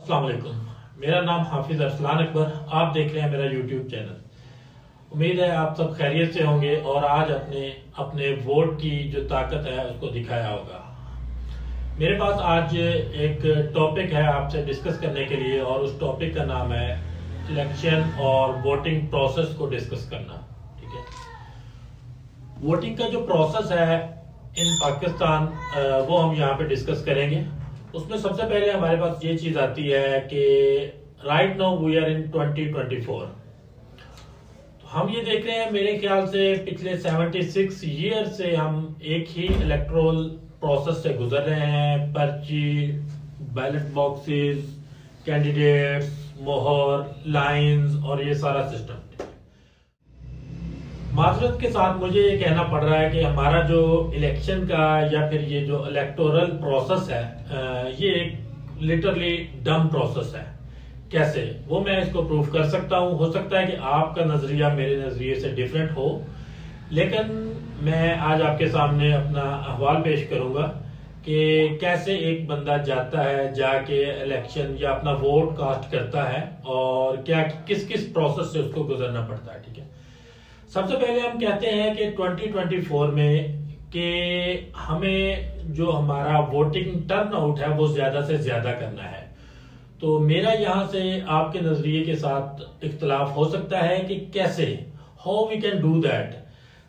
अस्सलाम वालेकुम। मेरा नाम हाफिज अरसलान अकबर। आप देख रहे हैं मेरा यूट्यूब चैनल। उम्मीद है आप सब खैरियत से होंगे और आज अपने अपने वोट की जो ताकत है उसको दिखाया होगा। मेरे पास आज एक टॉपिक है आपसे डिस्कस करने के लिए और उस टॉपिक का नाम है इलेक्शन और वोटिंग प्रोसेस को डिस्कस करना। ठीक है, वोटिंग का जो प्रोसेस है इन पाकिस्तान वो हम यहाँ पे डिस्कस करेंगे। उसमें सबसे पहले हमारे पास ये चीज आती है कि right now we are in 2024। तो हम ये देख रहे हैं, मेरे ख्याल से पिछले 76 ईयर से हम एक ही इलेक्ट्रोल प्रोसेस से गुजर रहे हैं। पर्ची, बैलेट बॉक्सेस, कैंडिडेट्स, मोहर, लाइंस और ये सारा सिस्टम। माजरत के साथ मुझे ये कहना पड़ रहा है कि हमारा जो इलेक्शन का या फिर ये जो इलेक्टोरल प्रोसेस है ये एक लिटरली डम प्रोसेस है। कैसे, वो मैं इसको प्रूव कर सकता हूँ। हो सकता है कि आपका नजरिया मेरे नजरिए से डिफरेंट हो, लेकिन मैं आज आपके सामने अपना अहवाल पेश करूंगा कि कैसे एक बंदा जाता है, जाके इलेक्शन या अपना वोट कास्ट करता है और क्या किस किस प्रोसेस से उसको गुजरना पड़ता है। ठीक है, सबसे पहले हम कहते हैं कि 2024 में कि हमें जो हमारा वोटिंग टर्नआउट है वो ज्यादा से ज्यादा करना है। तो मेरा यहां से आपके नजरिए के साथ इख्तलाफ हो सकता है कि कैसे, how we can do that.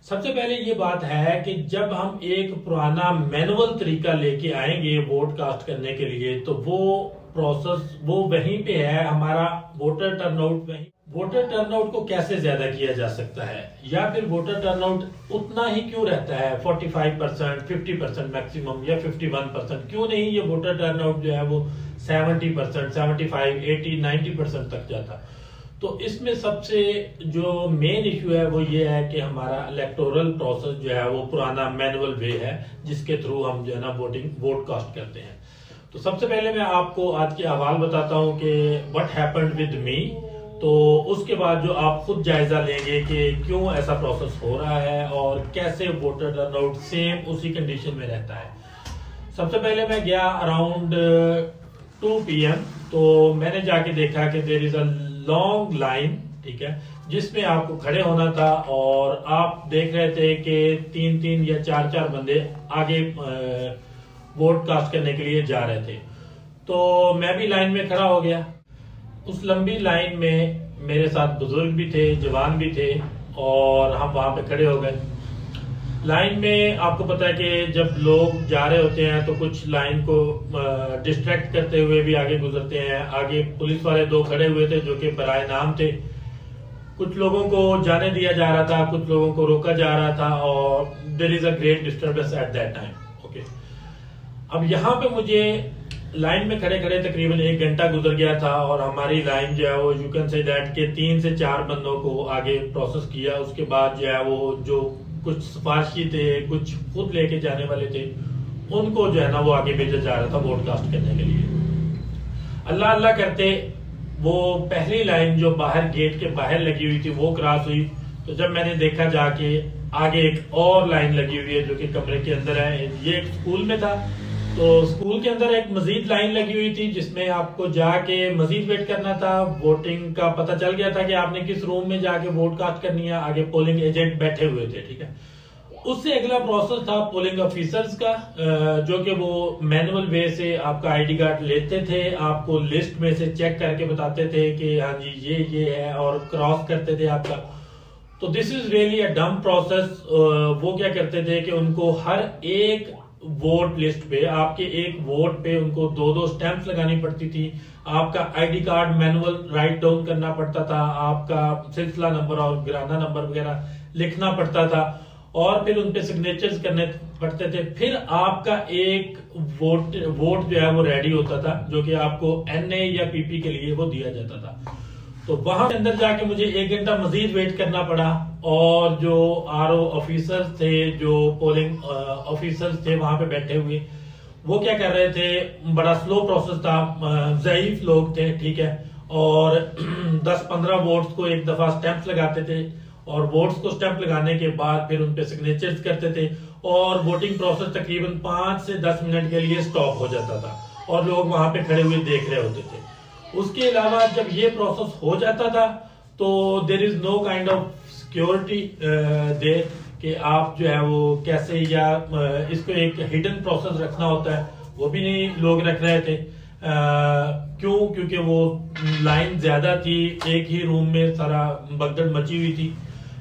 सबसे पहले ये बात है कि जब हम एक पुराना मैनुअल तरीका लेके आएंगे वोट कास्ट करने के लिए, तो वो प्रोसेस वो वहीं पे है, हमारा वोटर टर्नआउट वहीं। वोटर टर्नआउट को कैसे ज्यादा किया जा सकता है, या फिर वोटर टर्नआउट उतना ही क्यों रहता है 45%, 50% मैक्सिमम या 51%? क्यों नहीं ये वोटर टर्नआउट जो है वो 70%, 75, 80, 90% तक जाता? तो इसमें सबसे जो मेन इश्यू है वो ये है कि हमारा इलेक्टोरल प्रोसेस जो है वो पुराना मैनुअल वे है जिसके थ्रू हम जो है ना वोट कास्ट करते हैं। तो सबसे पहले मैं आपको आज के अहवाल बताता हूँ कि व्हाट हैपेंड विद मी। तो उसके बाद जो आप खुद जायजा लेंगे कि क्यों ऐसा प्रोसेस हो रहा है और कैसे वोटर टर्नआउट सेम उसी कंडीशन में रहता है। सबसे पहले मैं गया अराउंड 2 PM। तो मैंने जाके देखा कि there is a long line, ठीक है, जिसमें आपको खड़े होना था और आप देख रहे थे कि 3-3 या 4-4 बंदे आगे वोट कास्ट करने के लिए जा रहे थे। तो मैं भी लाइन में खड़ा हो गया। उस लंबी लाइन में मेरे साथ बुजुर्ग भी थे, जवान भी थे और हम वहां पे खड़े हो गए। लाइन में आपको पता है कि जब लोग जा रहे होते हैं तो कुछ लाइन को डिस्ट्रैक्ट करते हुए भी आगे गुजरते हैं। आगे पुलिस वाले 2 खड़े हुए थे जो कि बराए नाम थे। कुछ लोगों को जाने दिया जा रहा था, कुछ लोगों को रोका जा रहा था और there is a great disturbance at that time. Okay, अब यहाँ पे मुझे लाइन में खड़े खड़े तकरीबन 1 घंटा गुजर गया था और हमारी लाइन जो है वो यू कैन से दैट के 3 से 4 बंदों को आगे प्रोसेस किया। उसके बाद जो है वो जो कुछ सिफारशी थे, कुछ खुद लेके जाने वाले थे, उनको जो है ना वो आगे भेजा जा रहा था वोट कास्ट करने के लिए। अल्लाह अल्लाह करते वो पहली लाइन जो बाहर गेट के बाहर लगी हुई थी वो क्रॉस हुई। तो जब मैंने देखा जाके आगे एक और लाइन लगी हुई है जो कि कमरे के अंदर है। ये एक स्कूल में था, तो स्कूल के अंदर एक मजीद लाइन लगी हुई थी जिसमें आपको जाके मजीद वेट करना था। वोटिंग का पता चल गया था कि आपने किस रूम में जाके वोट कास्ट करनी है। आगे पोलिंग एजेंट बैठे हुए थे, ठीक है। उससे अगला प्रोसेस था पोलिंग ऑफिसर्स का, जो कि वो मैनुअल वे से आपका आईडी कार्ड लेते थे, आपको लिस्ट में से चेक करके बताते थे कि हाँ जी ये है और क्रॉस करते थे आपका। तो दिस इज रियली अ डम प्रोसेस। वो क्या करते थे कि उनको हर एक वोट लिस्ट पे, आपके एक वोट पे उनको 2-2 स्टैंप्स लगानी पड़ती थी। आपका ID card manual write down करना पड़ता था, आपका सिलसिला नंबर और गिराना नंबर वगैरह लिखना पड़ता था और फिर उनपे सिग्नेचर्स करने पड़ते थे। फिर आपका एक वोट जो है वो रेडी होता था जो कि आपको NA या PP के लिए वो दिया जाता था। तो वहां अंदर जाके मुझे 1 घंटा मजीद वेट करना पड़ा और जो RO ऑफिसर्स थे, जो पोलिंग ऑफिसर्स थे वहां पे बैठे हुए, वो क्या कर रहे थे, बड़ा स्लो प्रोसेस था, ज़ईफ लोग थे, ठीक है, और 10-15 वोट्स को एक दफा स्टैंप लगाते थे और वोट्स को स्टैंप लगाने के बाद फिर उनपे सिग्नेचर्स करते थे और वोटिंग प्रोसेस तकरीबन 5 से 10 मिनट के लिए स्टॉप हो जाता था और लोग वहां पे खड़े हुए देख रहे होते थे। उसके अलावा जब ये प्रोसेस हो जाता था तो there is no kind of security there कि आप जो है वो कैसे, या इसको एक हिडन प्रोसेस रखना होता है, वो भी नहीं लोग रख रहे थे। क्यों? क्योंकि वो लाइन ज्यादा थी, एक ही रूम में सारा भगदड़ मची हुई थी,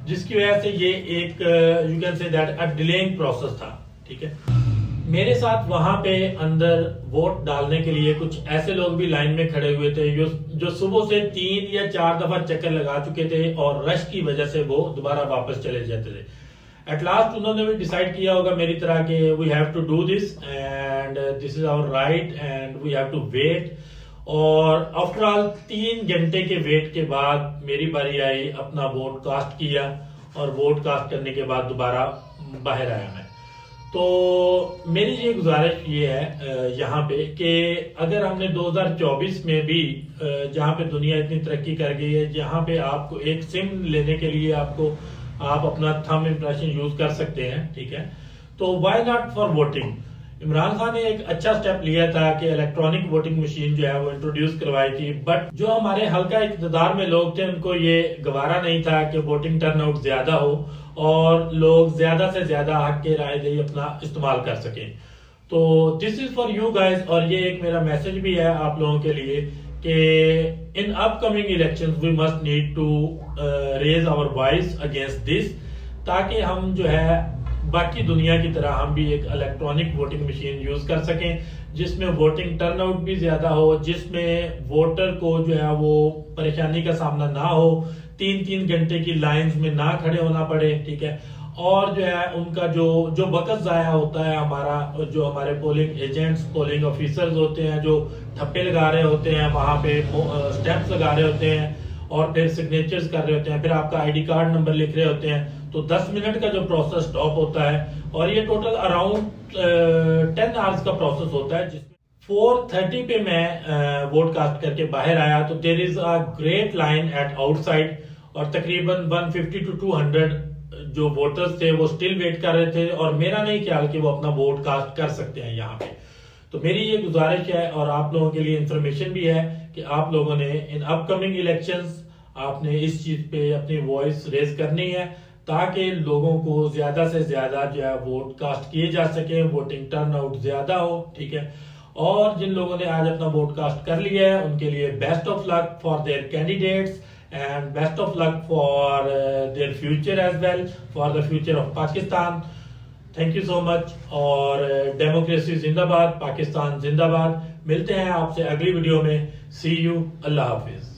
जिसकी वजह से ये एक you can say that a delaying process था। ठीक है, मेरे साथ वहां पे अंदर वोट डालने के लिए कुछ ऐसे लोग भी लाइन में खड़े हुए थे जो सुबह से 3 या 4 दफा चक्कर लगा चुके थे और रश की वजह से वो दोबारा वापस चले जाते थे। एट लास्ट उन्होंने भी डिसाइड किया होगा मेरी तरह के we have to do this and this is our right and we have to wait. और आफ्टर ऑल 3 घंटे के वेट के बाद मेरी बारी आई, अपना वोट कास्ट किया और वोट कास्ट करने के बाद दोबारा बाहर आया मैं। तो मेरी ये गुजारिश ये है यहाँ पे कि अगर हमने 2024 में भी जहाँ पे दुनिया इतनी तरक्की कर गई है, जहाँ पे आपको एक सिम लेने के लिए आप अपना थंब इम्प्रेशन यूज कर सकते हैं, ठीक है, तो why not for voting. Imran Khan ने एक अच्छा स्टेप लिया था कि इलेक्ट्रॉनिक वोटिंग मशीन जो है वो इंट्रोड्यूस करवाई थी, बट जो हमारे हल्का इक़्तिदार में लोग थे उनको ये गवारा नहीं था कि वोटिंग टर्नआउट ज्यादा हो और लोग ज्यादा से ज्यादा हक के रायदही अपना इस्तेमाल कर सकें। तो this is for you guys, और ये एक मेरा मैसेज भी है आप लोगों के लिए कि in upcoming elections we must need to raise our voice against this, ताकि हम जो है बाकी दुनिया की तरह हम भी एक इलेक्ट्रॉनिक वोटिंग मशीन यूज कर सकें जिसमें वोटिंग टर्नआउट भी ज्यादा हो, जिसमें वोटर को जो है वो परेशानी का सामना ना हो, 3-3 घंटे की लाइंस में ना खड़े होना पड़े, ठीक है, और जो है उनका जो वक्त जाया होता है हमारा, जो हमारे पोलिंग एजेंट्स पोलिंग ऑफिसर्स होते हैं जो ठप्पे लगा रहे होते हैं वहां पे, स्टैंप्स लगा रहे होते हैं और फिर सिग्नेचर्स कर रहे होते हैं, फिर आपका आईडी कार्ड नंबर लिख रहे होते हैं, तो 10 मिनट का जो प्रोसेस स्टॉप होता है और ये टोटल अराउंड 10 आवर्स का प्रोसेस होता है, जिसमें 4:30 पे मैं वोट कास्ट करके बाहर आया तो there is a great line at outside और तकरीबन 150 to 200 जो वोटर्स थे वो स्टिल वेट कर रहे थे और मेरा नहीं ख्याल कि वो अपना वोट कास्ट कर सकते हैं यहाँ पे। तो मेरी ये गुजारिश है और आप लोगों के लिए इंफॉर्मेशन भी है कि आप लोगों ने इन अपकमिंग इलेक्शंस आपने इस चीज पे अपनी वॉइस रेज करनी है ताकि लोगों को ज्यादा से ज्यादा जो है वोट कास्ट किए जा सके, वोटिंग टर्नआउट ज्यादा हो, ठीक है। और जिन लोगों ने आज अपना वोट कास्ट कर लिया है उनके लिए best of luck for their candidates and best of luck for their future as well, for the future of Pakistan. Thank you so much और डेमोक्रेसी जिंदाबाद, पाकिस्तान जिंदाबाद। मिलते हैं आपसे अगली वीडियो में। See you, Allah Hafiz.